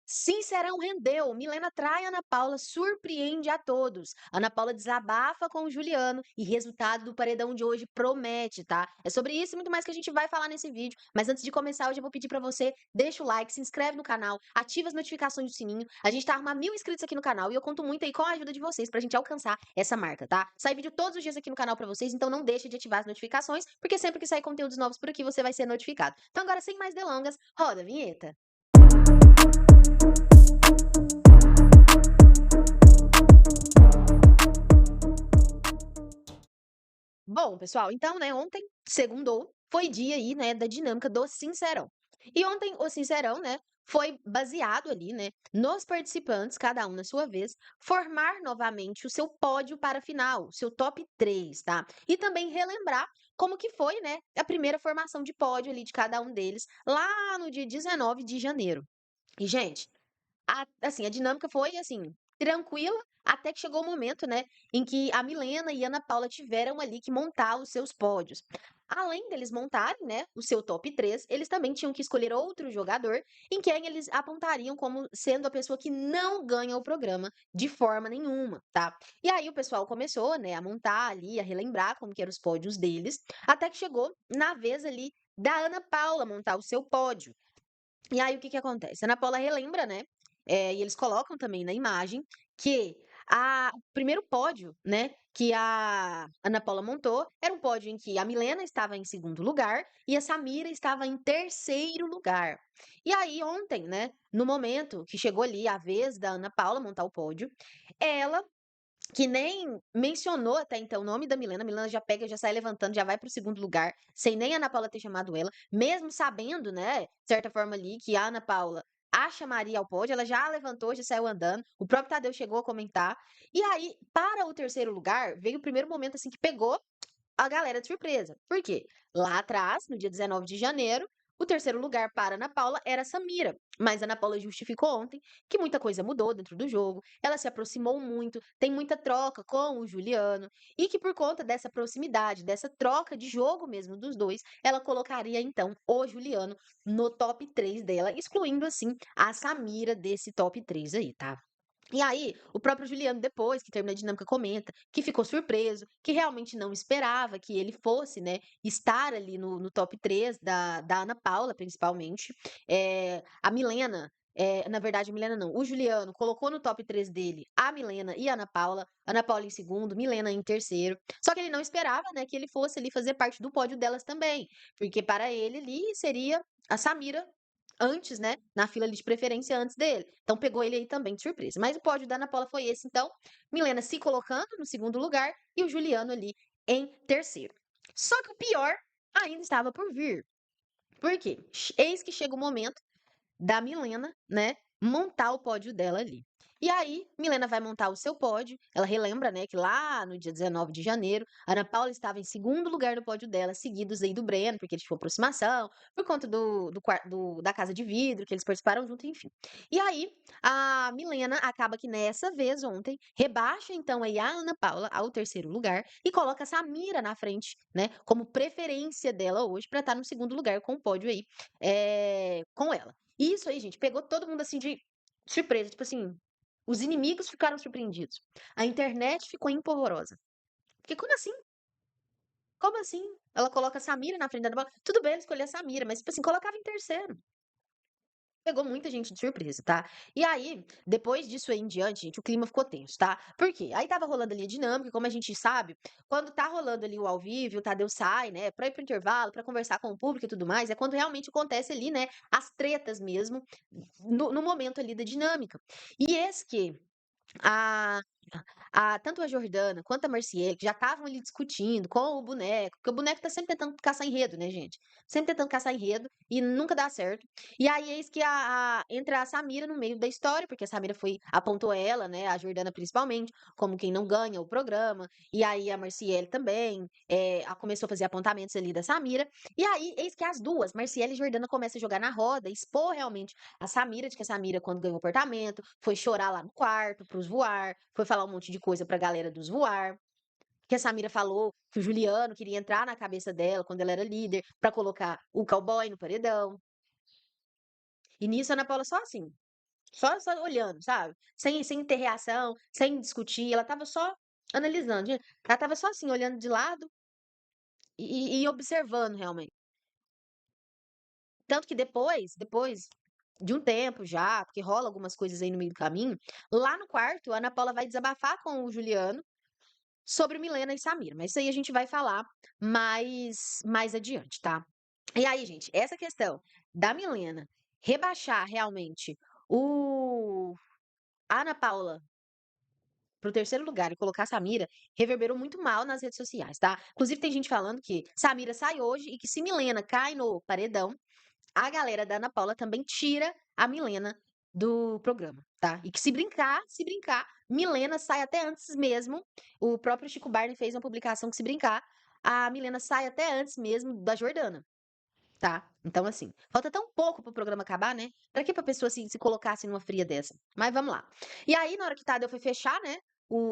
Sincerão rendeu. Milena trai Ana Paula, surpreende a todos. Ana Paula desabafa com o Juliano e resultado do paredão de hoje promete, tá? É sobre isso e muito mais que a gente vai falar nesse vídeo. Mas antes de começar, hoje eu vou pedir pra você, deixa o like, se inscreve no canal, ativa as notificações do sininho. A gente tá arrumando 1000 inscritos aqui no canal e eu conto muito aí com a ajuda de vocês pra gente alcançar essa marca, tá? Sai vídeo todos os dias aqui no canal pra vocês, então não deixe de ativar as notificações, porque sempre que sair conteúdos novos por aqui, você vai ser notificado. Então agora, sem mais delongas, roda a vinheta. Bom, pessoal, então, né, ontem, segundou, foi dia aí, né, da dinâmica do Sincerão. E ontem o Sincerão, né, foi baseado ali, né, nos participantes, cada um na sua vez, formar novamente o seu pódio para a final, o seu top 3, tá? E também relembrar como que foi, né, a primeira formação de pódio ali de cada um deles, lá no dia 19 de janeiro. E, gente, a dinâmica foi, assim, tranquila, até que chegou o momento, né, em que a Milena e a Ana Paula tiveram ali que montar os seus pódios. Além deles montarem, né, o seu top 3, eles também tinham que escolher outro jogador em quem eles apontariam como sendo a pessoa que não ganha o programa de forma nenhuma, tá? E aí o pessoal começou, né, a montar ali, a relembrar como que eram os pódios deles, até que chegou na vez ali da Ana Paula montar o seu pódio. E aí o que que acontece? A Ana Paula relembra, né, e eles colocam também na imagem, que o primeiro pódio, né, que a Ana Paula montou, era um pódio em que a Milena estava em segundo lugar e a Samira estava em terceiro lugar. E aí ontem, né, no momento que chegou ali a vez da Ana Paula montar o pódio, ela, que nem mencionou até então o nome da Milena, a Milena já pega, já sai levantando, já vai para o segundo lugar, sem nem a Ana Paula ter chamado ela, mesmo sabendo, né, de certa forma ali, que a Ana Paula a chamaria ao pódio, ela já levantou, já saiu andando, o próprio Tadeu chegou a comentar, e aí, para o terceiro lugar, veio o primeiro momento, assim, que pegou a galera de surpresa. Por quê? Lá atrás, no dia 19 de janeiro, o terceiro lugar para a Ana Paula era a Samira, mas a Ana Paula justificou ontem que muita coisa mudou dentro do jogo, ela se aproximou muito, tem muita troca com o Juliano, e que por conta dessa proximidade, dessa troca de jogo mesmo dos dois, ela colocaria então o Juliano no top 3 dela, excluindo assim a Samira desse top 3 aí, tá? E aí, o próprio Juliano, depois que termina a dinâmica, comenta que ficou surpreso, que realmente não esperava que ele fosse, né, estar ali no top 3 da Ana Paula, principalmente. A Milena, na verdade, a Milena não, o Juliano colocou no top 3 dele a Milena e a Ana Paula em segundo, Milena em terceiro. Só que ele não esperava, né, que ele fosse ali fazer parte do pódio delas também, porque para ele ali seria a Samira antes, né, na fila ali de preferência antes dele. Então pegou ele aí também de surpresa. Mas o pódio da Ana Paula foi esse, então. Milena se colocando no segundo lugar e o Juliano ali em terceiro. Só que o pior ainda estava por vir. Por quê? Eis que chega o momento da Milena, né, montar o pódio dela ali. E aí, Milena vai montar o seu pódio. Ela relembra, né, que lá no dia 19 de janeiro, a Ana Paula estava em segundo lugar no pódio dela, seguidos aí do Breno, porque eles tinham aproximação, por conta da Casa de Vidro, que eles participaram junto, enfim. E aí, a Milena acaba que nessa vez, ontem, rebaixa então aí a Ana Paula ao terceiro lugar e coloca a Samira na frente, né, como preferência dela hoje para estar no segundo lugar com o pódio aí, com ela. E isso aí, gente, pegou todo mundo assim de surpresa, tipo assim, os inimigos ficaram surpreendidos. A internet ficou empolvorosa. Porque como assim? Como assim? Ela coloca a Samira na frente da Ana Paula. Tudo bem ela escolher a Samira, mas tipo assim, colocava em terceiro. Pegou muita gente de surpresa, tá? E aí, depois disso aí em diante, gente, o clima ficou tenso, tá? Por quê? Aí estava rolando ali a dinâmica, como a gente sabe, quando tá rolando ali o ao vivo, o Tadeu sai, né, pra ir pro intervalo, pra conversar com o público e tudo mais, é quando realmente acontece ali, né, as tretas mesmo, no momento ali da dinâmica. E esse que a tanto a Jordana quanto a Marciele, que já estavam ali discutindo com o boneco, porque o boneco tá sempre tentando caçar enredo, né, gente? Sempre tentando caçar enredo e nunca dá certo. E aí eis que entra a Samira no meio da história, porque a Samira apontou ela, né, a Jordana principalmente, como quem não ganha o programa. E aí a Marciele também, começou a fazer apontamentos ali da Samira. E aí eis que as duas, Marciele e Jordana, começam a jogar na roda, expor realmente a Samira, de que a Samira, quando ganhou o apartamento, foi chorar lá no quarto pros voar, foi falar um monte de coisa pra galera dos voar. Que a Samira falou que o Juliano queria entrar na cabeça dela quando ela era líder pra colocar o cowboy no paredão. E nisso a Ana Paula só assim. Só olhando, sabe, sem ter reação, sem discutir, ela estava só analisando, ela estava só assim olhando de lado e observando realmente. Tanto que depois de um tempo já, porque rola algumas coisas aí no meio do caminho, lá no quarto a Ana Paula vai desabafar com o Juliano sobre Milena e Samira, mas isso aí a gente vai falar mais adiante, tá. E aí, gente, essa questão da Milena rebaixar realmente o a Ana Paula para o terceiro lugar e colocar a Samira, reverberou muito mal nas redes sociais, tá. Inclusive tem gente falando que Samira sai hoje e que se Milena cai no paredão, a galera da Ana Paula também tira a Milena do programa, tá. E que se brincar, Milena sai até antes mesmo, o próprio Chico Barney fez uma publicação que se brincar, a Milena sai até antes mesmo da Jordana. Tá, então assim, falta tão pouco pro programa acabar, né, pra que pra pessoa se colocasse numa fria dessa? Mas vamos lá. E aí na hora que o Tadeu foi fechar, né,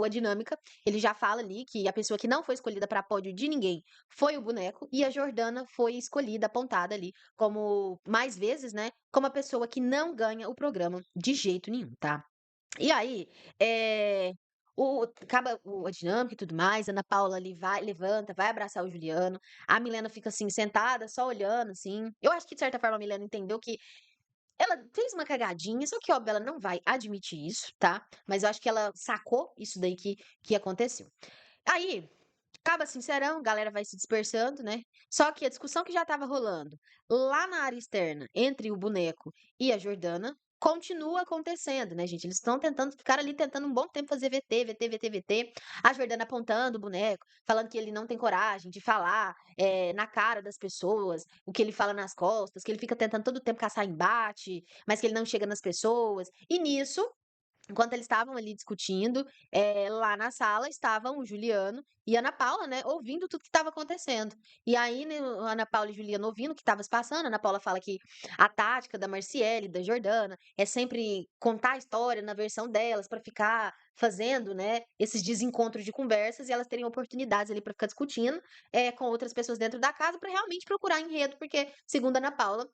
a dinâmica, ele já fala ali que a pessoa que não foi escolhida pra pódio de ninguém foi o boneco, e a Jordana foi escolhida, apontada ali como mais vezes, né, como a pessoa que não ganha o programa de jeito nenhum, tá. E aí, acaba a dinâmica e tudo mais, a Ana Paula ali vai levanta, vai abraçar o Juliano, a Milena fica, assim, sentada, só olhando, assim. Eu acho que de certa forma a Milena entendeu que ela fez uma cagadinha, só que óbvio ela não vai admitir isso, tá, mas eu acho que ela sacou isso daí que aconteceu. Aí, acaba Sincerão, a galera vai se dispersando, né, só que a discussão que já estava rolando lá na área externa entre o boneco e a Jordana, continua acontecendo, né, gente, eles estão tentando ficaram ali tentando um bom tempo fazer VT, VT, VT, VT, a Jordana apontando o boneco, falando que ele não tem coragem de falar, na cara das pessoas, o que ele fala nas costas, que ele fica tentando todo o tempo caçar embate, mas que ele não chega nas pessoas, e nisso enquanto eles estavam ali discutindo, lá na sala estavam o Juliano e a Ana Paula, né, ouvindo tudo que estava acontecendo. E aí, né, a Ana Paula e Juliano ouvindo o que estava se passando, a Ana Paula fala que a tática da Marciele, da Jordana, é sempre contar a história na versão delas para ficar fazendo, né, esses desencontros de conversas e elas terem oportunidades ali para ficar discutindo, com outras pessoas dentro da casa para realmente procurar enredo, porque, segundo a Ana Paula,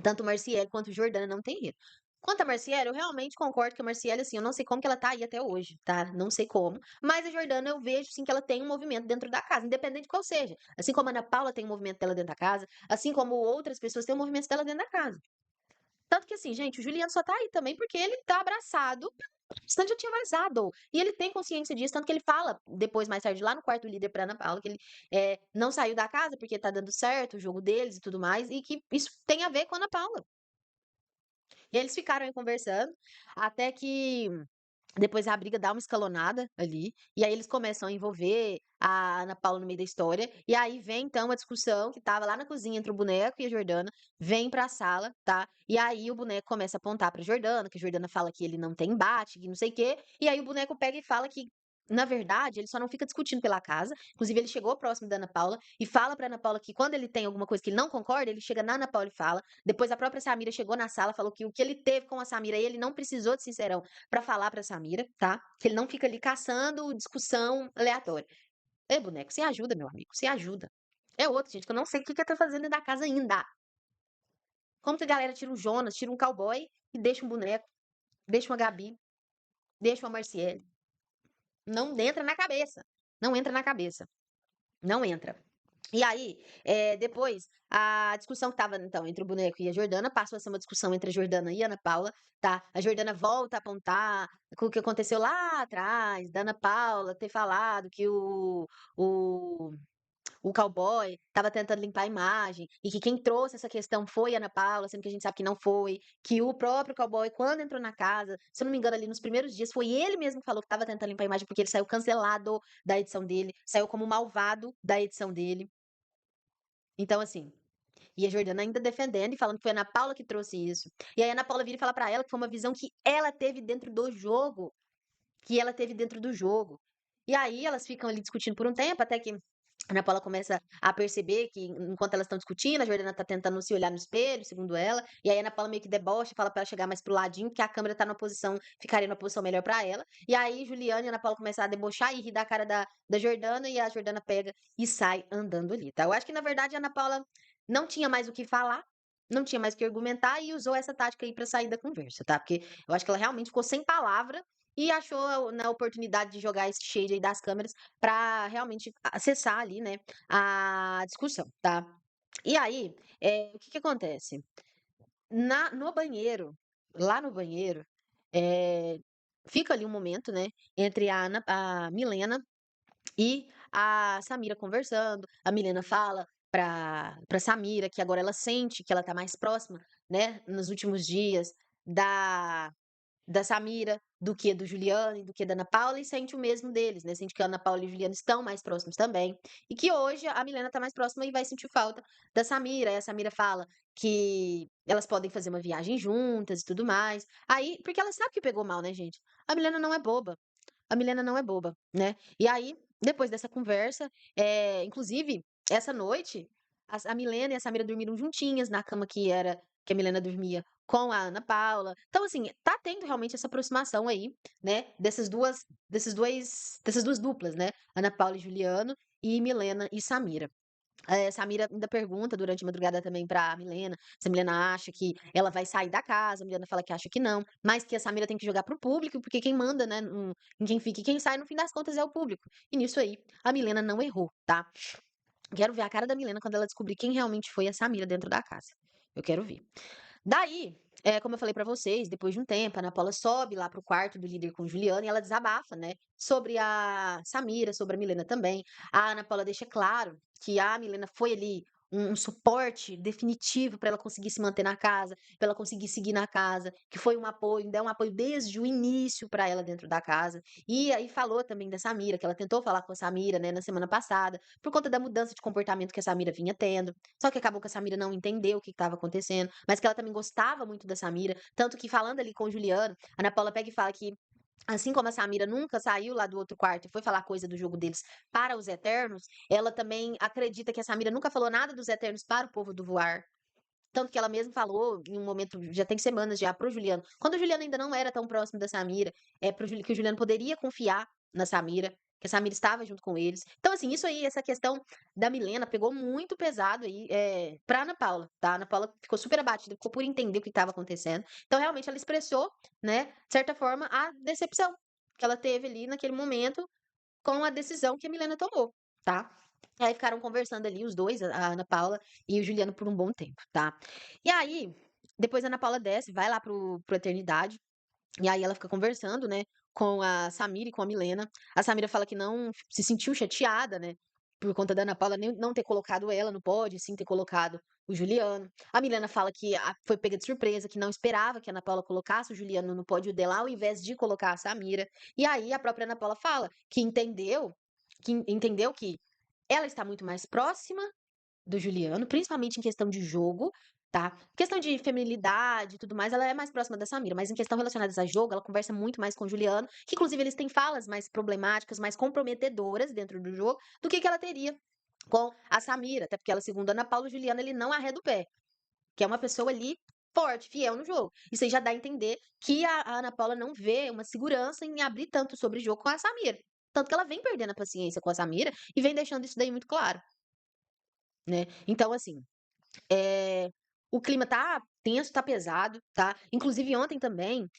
tanto Marciele quanto Jordana não tem enredo. Quanto a Marciele, eu realmente concordo que a Marciele, assim, eu não sei como que ela tá aí até hoje, tá? Não sei como. Mas a Jordana, eu vejo, sim, que ela tem um movimento dentro da casa, independente de qual seja. Assim como a Ana Paula tem um movimento dela dentro da casa, assim como outras pessoas têm um movimento dela dentro da casa. Tanto que, assim, gente, o Juliano só tá aí também porque ele tá abraçado, senão já tinha vazado. E ele tem consciência disso, tanto que ele fala depois, mais tarde, lá no quarto líder pra Ana Paula, que ele não saiu da casa porque tá dando certo o jogo deles e tudo mais, e que isso tem a ver com a Ana Paula. E eles ficaram aí conversando, até que depois a briga dá uma escalonada ali, e aí eles começam a envolver a Ana Paula no meio da história, e aí vem então a discussão que estava lá na cozinha entre o boneco e a Jordana, vem pra sala, tá? E aí o boneco começa a apontar pra Jordana, que a Jordana fala que ele não tem embate, que não sei o quê, e aí o boneco pega e fala que, na verdade, ele só não fica discutindo pela casa, inclusive ele chegou próximo da Ana Paula e fala pra Ana Paula que quando ele tem alguma coisa que ele não concorda, ele chega na Ana Paula e fala. Depois a própria Samira chegou na sala, falou que o que ele teve com a Samira, ele não precisou de Sincerão pra falar pra Samira, tá? Que ele não fica ali caçando discussão aleatória. Ê, boneco, se ajuda, meu amigo, se ajuda. É outro, gente, que eu não sei o que que tá fazendo dentro da casa ainda. Como que a galera tira um Jonas, tira um cowboy e deixa um boneco, deixa uma Gabi, deixa uma Marciele? Não entra na cabeça. Não entra na cabeça. Não entra. E aí, depois, a discussão que estava, então, entre o boneco e a Jordana passou a ser uma discussão entre a Jordana e a Ana Paula, tá? A Jordana volta a apontar com o que aconteceu lá atrás, da Ana Paula ter falado que o o cowboy estava tentando limpar a imagem, e que quem trouxe essa questão foi a Ana Paula, sendo que a gente sabe que não foi, que o próprio cowboy, quando entrou na casa, se eu não me engano, ali nos primeiros dias, foi ele mesmo que falou que estava tentando limpar a imagem, porque ele saiu cancelado da edição dele, saiu como malvado da edição dele. Então, assim, e a Jordana ainda defendendo e falando que foi a Ana Paula que trouxe isso. E aí a Ana Paula vira e fala pra ela que foi uma visão que ela teve dentro do jogo, que ela teve dentro do jogo. E aí elas ficam ali discutindo por um tempo, até que a Ana Paula começa a perceber que enquanto elas estão discutindo, a Jordana tá tentando se olhar no espelho, segundo ela, e aí a Ana Paula meio que debocha, fala pra ela chegar mais pro ladinho, porque a câmera tá numa posição, ficaria numa posição melhor pra ela. E aí Juliana e a Ana Paula começam a debochar e rir da cara da Jordana, e a Jordana pega e sai andando ali, tá? Eu acho que na verdade a Ana Paula não tinha mais o que falar, não tinha mais o que argumentar e usou essa tática aí pra sair da conversa, tá, porque eu acho que ela realmente ficou sem palavra e achou na oportunidade de jogar esse shade aí das câmeras pra realmente acessar ali, né, a discussão, tá. E aí, o que que acontece? No banheiro, lá no banheiro, eh, fica ali um momento, né, entre a Milena e a Samira conversando. A Milena fala pra Samira que agora ela sente que ela tá mais próxima, né, nos últimos dias da da Samira, do que do Juliano e do que da Ana Paula, e sente o mesmo deles, né, sente que a Ana Paula e o Juliano estão mais próximos também, e que hoje a Milena tá mais próxima e vai sentir falta da Samira, aí a Samira fala que elas podem fazer uma viagem juntas e tudo mais, aí porque ela sabe que pegou mal, né, gente. A Milena não é boba. A Milena não é boba, né. E aí, depois dessa conversa, inclusive, essa noite, a Milena e a Samira dormiram juntinhas na cama que a Milena dormia com a Ana Paula. Então, assim, tá tendo realmente essa aproximação aí, né, dessas 2 duplas, né, Ana Paula e Juliano, e Milena e Samira. Samira ainda pergunta durante a madrugada também pra Milena, se a Milena acha que ela vai sair da casa, a Milena fala que acha que não, mas que a Samira tem que jogar para o público, porque quem manda, né, em quem fica e quem sai, no fim das contas, é o público. E nisso aí, a Milena não errou, tá. Quero ver a cara da Milena quando ela descobrir quem realmente foi a Samira dentro da casa. Eu quero ver. Daí, como eu falei pra vocês, depois de um tempo, a Ana Paula sobe lá pro quarto do líder com o Juliano e ela desabafa, né, sobre a Samira, sobre a Milena também. A Ana Paula deixa claro que a Milena foi ali um suporte definitivo para ela conseguir se manter na casa, para ela conseguir seguir na casa, que foi um apoio, deu um apoio desde o início para ela dentro da casa. E aí falou também da Samira, que ela tentou falar com a Samira, né, na semana passada, por conta da mudança de comportamento que a Samira vinha tendo. Só que acabou que a Samira não entendeu o que estava acontecendo, mas que ela também gostava muito da Samira, tanto que falando ali com o Juliano, a Ana Paula pega e fala que, assim como a Samira nunca saiu lá do outro quarto e foi falar coisa do jogo deles para os Eternos, ela também acredita que a Samira nunca falou nada dos Eternos para o povo do Voar. Tanto que ela mesma falou em um momento, já tem semanas já, pro Juliano, quando o Juliano ainda não era tão próximo da Samira, que o Juliano poderia confiar na Samira, que a Samira estava junto com eles. Então, assim, isso aí, essa questão da Milena pegou muito pesado aí, pra Ana Paula, tá? A Ana Paula ficou super abatida, ficou por entender o que estava acontecendo. Então, realmente, ela expressou, né, de certa forma, a decepção que ela teve ali naquele momento com a decisão que a Milena tomou, tá. Aí ficaram conversando ali os 2, a Ana Paula e o Juliano por um bom tempo, tá. E aí, depois a Ana Paula desce, vai lá para o Eternidade, e aí ela fica conversando, né, com a Samira e com a Milena. A Samira fala que não se sentiu chateada, né, por conta da Ana Paula nem não ter colocado ela no pódio, sim ter colocado o Juliano. A Milena fala que foi pega de surpresa, que não esperava que a Ana Paula colocasse o Juliano no pódio dela, ao invés de colocar a Samira. E aí a própria Ana Paula fala que entendeu que ela está muito mais próxima do Juliano, principalmente em questão de jogo, tá. Questão de feminilidade e tudo mais, ela é mais próxima da Samira, mas em questão relacionadas a jogo, ela conversa muito mais com o Juliano, que inclusive eles têm falas mais problemáticas, mais comprometedoras dentro do jogo, do que ela teria com a Samira, até porque ela, segundo a Ana Paula, o Juliano ele não arreda o pé, que é uma pessoa ali forte, fiel no jogo. Isso aí já dá a entender que a Ana Paula não vê uma segurança em abrir tanto sobre o jogo com a Samira. Tanto que ela vem perdendo a paciência com a Samira e vem deixando isso daí muito claro, né. Então, assim, o clima tá tenso, tá pesado, tá. Inclusive ontem também,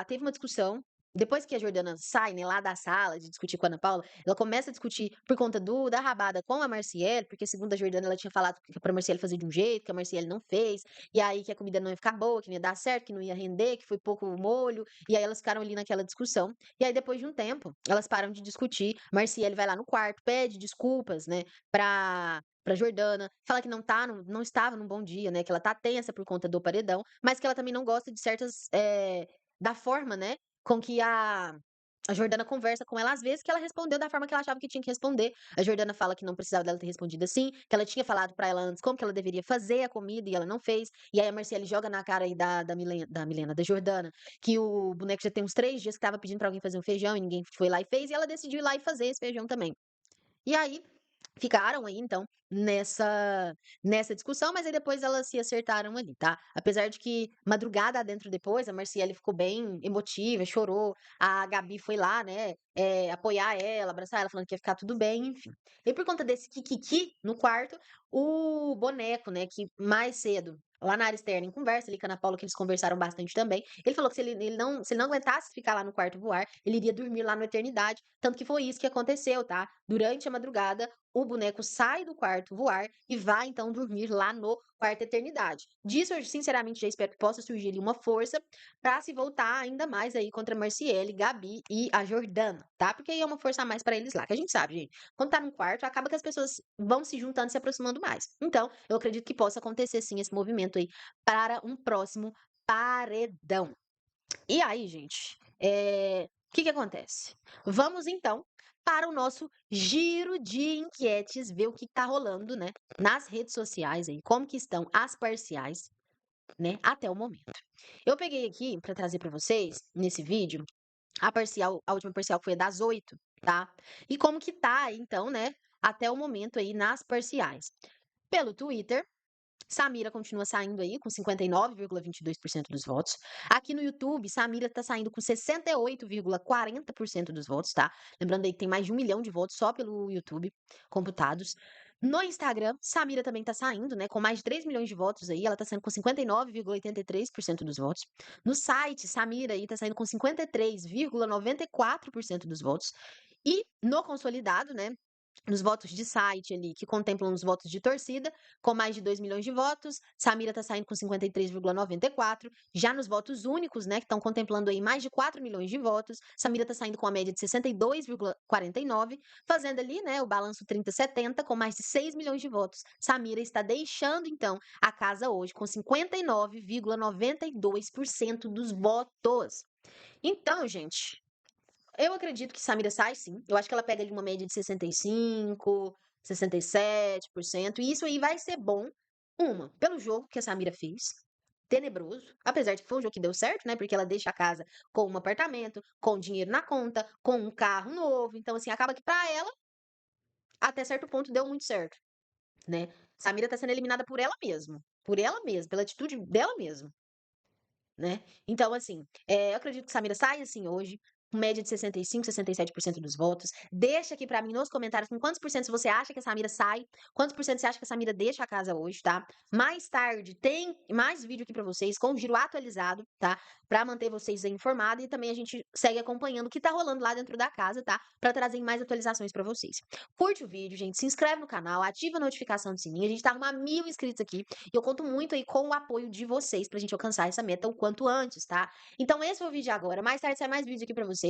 teve uma discussão, depois que a Jordana sai, né, lá da sala de discutir com a Ana Paula, ela começa a discutir por conta da rabada com a Marciele, porque segundo a Jordana ela tinha falado que pra Marciele fazer de um jeito, que a Marciele não fez, e aí que a comida não ia ficar boa, que não ia dar certo, que não ia render, que foi pouco molho, e aí elas ficaram ali naquela discussão. E aí depois de um tempo, elas param de discutir, Marciele vai lá no quarto, pede desculpas, né, pra Jordana, fala que não estava num bom dia, né, que ela tá tensa por conta do paredão, mas que ela também não gosta de certas, da forma, né, com que a Jordana conversa com ela, às vezes, que ela respondeu da forma que ela achava que tinha que responder. A Jordana fala que não precisava dela ter respondido assim, que ela tinha falado pra ela antes como que ela deveria fazer a comida e ela não fez. E aí a Marciele joga na cara aí da Jordana, que o boneco já tem uns 3 dias que estava pedindo pra alguém fazer um feijão e ninguém foi lá e fez, e ela decidiu ir lá e fazer esse feijão também. E aí, ficaram aí então nessa discussão, mas aí depois elas se acertaram ali, tá. Apesar de que madrugada adentro depois, a Marciele ficou bem emotiva, chorou, a Gabi foi lá, né, apoiar ela, abraçar ela, falando que ia ficar tudo bem, enfim. E por conta desse "kikiki" no quarto, o boneco, né, que mais cedo lá na área externa em conversa ali com a Ana Paula, que eles conversaram bastante também. Ele falou que se ele não aguentasse ficar lá no quarto voar, ele iria dormir lá na eternidade, tanto que foi isso que aconteceu, tá? Durante a madrugada, o boneco sai do quarto voar e vai então dormir lá no quarto eternidade. Disso eu sinceramente já espero que possa surgir ali uma força para se voltar ainda mais aí contra a Marciele, Gabi e a Jordana, tá? Porque aí é uma força a mais para eles lá, que a gente sabe, gente. Quando tá num quarto, acaba que as pessoas vão se juntando e se aproximando mais. Então, eu acredito que possa acontecer sim esse movimento aí para um próximo paredão. E aí, gente, o que que acontece? Vamos então para o nosso giro de enquetes, ver o que tá rolando, né, nas redes sociais aí, como que estão as parciais, né, até o momento. Eu peguei aqui para trazer para vocês, nesse vídeo, a última parcial foi a das 8, tá? E como que tá aí, então, né, até o momento aí nas parciais. Pelo Twitter, Samira continua saindo aí com 59,22% dos votos. Aqui no YouTube, Samira tá saindo com 68,40% dos votos, tá? Lembrando aí que tem mais de 1 milhão de votos só pelo YouTube computados. No Instagram, Samira também tá saindo, né, com mais de 3 milhões de votos aí, ela tá saindo com 59,83% dos votos. No site, Samira aí tá saindo com 53,94% dos votos. E no consolidado, né, nos votos de site ali, que contemplam os votos de torcida, com mais de 2 milhões de votos, Samira tá saindo com 53,94. Já nos votos únicos, né, que estão contemplando aí mais de 4 milhões de votos, Samira tá saindo com a média de 62,49, fazendo ali, né, o balanço 30-70, com mais de 6 milhões de votos. Samira está deixando, então, a casa hoje com 59,92% dos votos. Então, gente, eu acredito que Samira sai sim. Eu acho que ela pega ali uma média de 65, 67%. E isso aí vai ser bom, pelo jogo que a Samira fez. Tenebroso. Apesar de que foi um jogo que deu certo, né? Porque ela deixa a casa com um apartamento, com dinheiro na conta, com um carro novo. Então, assim, acaba que pra ela, até certo ponto, deu muito certo, né? Samira tá sendo eliminada por ela mesma. Por ela mesma, pela atitude dela mesma, né? Então, assim, eu acredito que Samira sai, assim, hoje, com média de 65, 67% dos votos. Deixa aqui pra mim nos comentários com quantos por cento você acha que a Samira sai, quantos por cento você acha que a Samira deixa a casa hoje, tá? Mais tarde tem mais vídeo aqui pra vocês, com o giro atualizado, tá? Pra manter vocês aí informados e também a gente segue acompanhando o que tá rolando lá dentro da casa, tá? Pra trazer mais atualizações pra vocês. Curte o vídeo, gente, se inscreve no canal, ativa a notificação do sininho, a gente tá arrumando 1.000 inscritos aqui, e eu conto muito aí com o apoio de vocês pra gente alcançar essa meta o quanto antes, tá? Então esse foi o vídeo de agora. Mais tarde sai mais vídeo aqui pra vocês.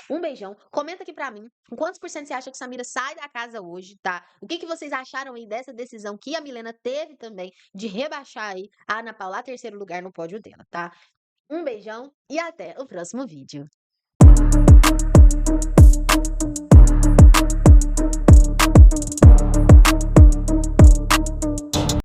Um beijão. Comenta aqui pra mim com quantos por cento você acha que Samira sai da casa hoje, tá? O que que vocês acharam aí dessa decisão que a Milena teve também de rebaixar aí a Ana Paula a terceiro lugar no pódio dela, tá? Um beijão e até o próximo vídeo.